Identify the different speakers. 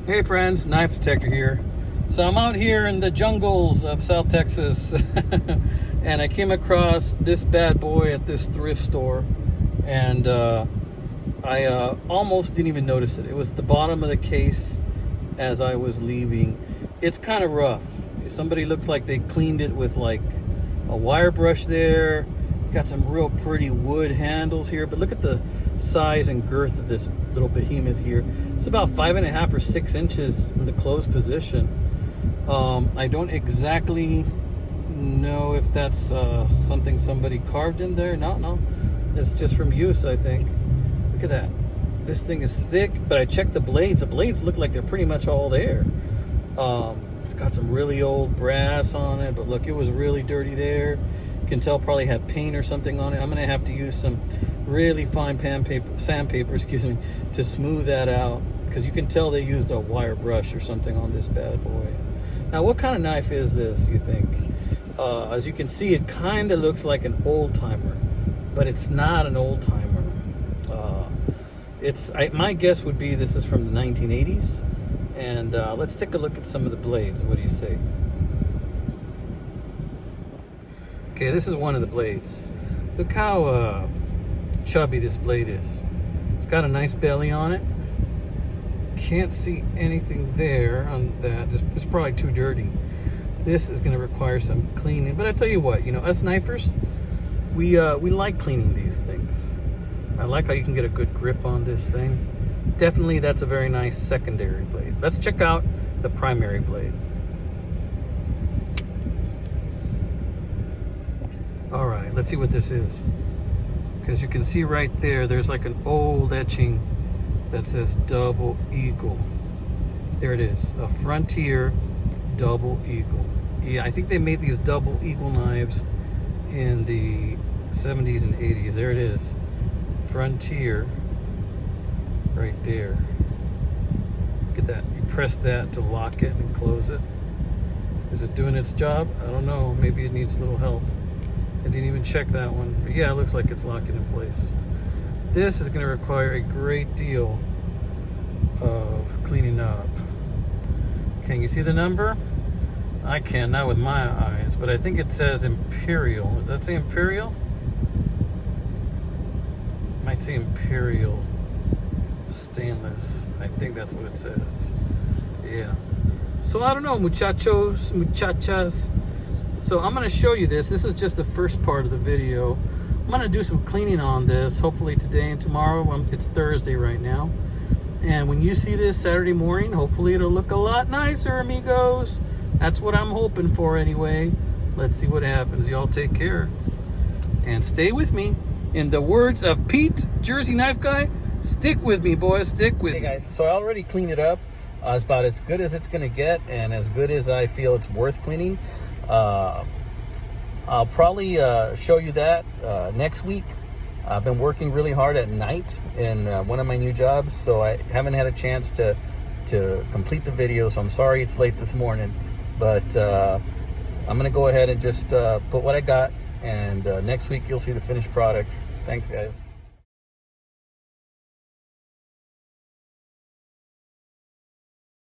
Speaker 1: Hey friends, Knife Detector here. So I'm out here in the jungles of South Texas and I came across this bad boy at this thrift store, and I almost didn't even notice it. It was at the bottom of the case as I was leaving. It's kind of rough. Somebody looks like they cleaned it with like a wire brush there. Got some real pretty wood handles here, but look at the size and girth of this little behemoth here. It's about 5.5 or 6 inches in the closed position. I don't exactly know if that's something somebody carved in there. No, it's just from use, I think. Look at that. This thing is thick, but I checked the blades. The blades look like they're pretty much all there. It's got some really old brass on it, but look, it was really dirty there. You can tell probably had paint or something on it. I'm gonna have to use some really fine sandpaper, excuse me, to smooth that out, because you can tell they used a wire brush or something on this bad boy. Now, what kind of knife is this, you think? As you can see, it kind of looks like an old timer, but it's not an old timer. My guess would be this is from the 1980s. And let's take a look at some of the blades. What do you say? Okay, this is one of the blades. Look how chubby this blade is. It's got a nice belly on it. Can't see anything there on that. It's probably too dirty. This is going to require some cleaning. But I tell you what, you know, us knifers, we like cleaning these things. I like how you can get a good grip on this thing. Definitely, that's a very nice secondary blade. Let's check out the primary blade. All right, let's see what this is. Because you can see right there, there's like an old etching that says Double Eagle. There it is, a Frontier Double Eagle. Yeah, I think they made these Double Eagle knives in the 70s and 80s. There it is, Frontier, right there. Look at that. You press that to lock it and close it. Is it doing its job? I don't know. Maybe it needs a little help. I didn't even check that one. But yeah, it looks like it's locking in place. This is going to require a great deal of cleaning up. Can you see the number? I can't, not with my eyes, but I think it says Imperial. Does that say Imperial? Might say Imperial stainless. I think that's what it says. Yeah. So I don't know, muchachos, muchachas. So I'm going to show you this. This is just the first part of the video. I'm going to do some cleaning on this, hopefully today and tomorrow. It's Thursday right now. And when you see this Saturday morning, hopefully it'll look a lot nicer, amigos. That's what I'm hoping for anyway. Let's see what happens. Y'all take care. And stay with me. In the words of Pete, Jersey Knife Guy, stick with me, boys. Stick with me. Hey, guys. So I already cleaned it up. It's about as good as it's going to get, and as good as I feel it's worth cleaning. I'll probably show you that next week. I've been working really hard at night in one of my new jobs, so I haven't had a chance to complete the video. So I'm sorry it's late this morning, but I'm going to go ahead and just put what I got, and next week you'll see the finished product. Thanks, guys.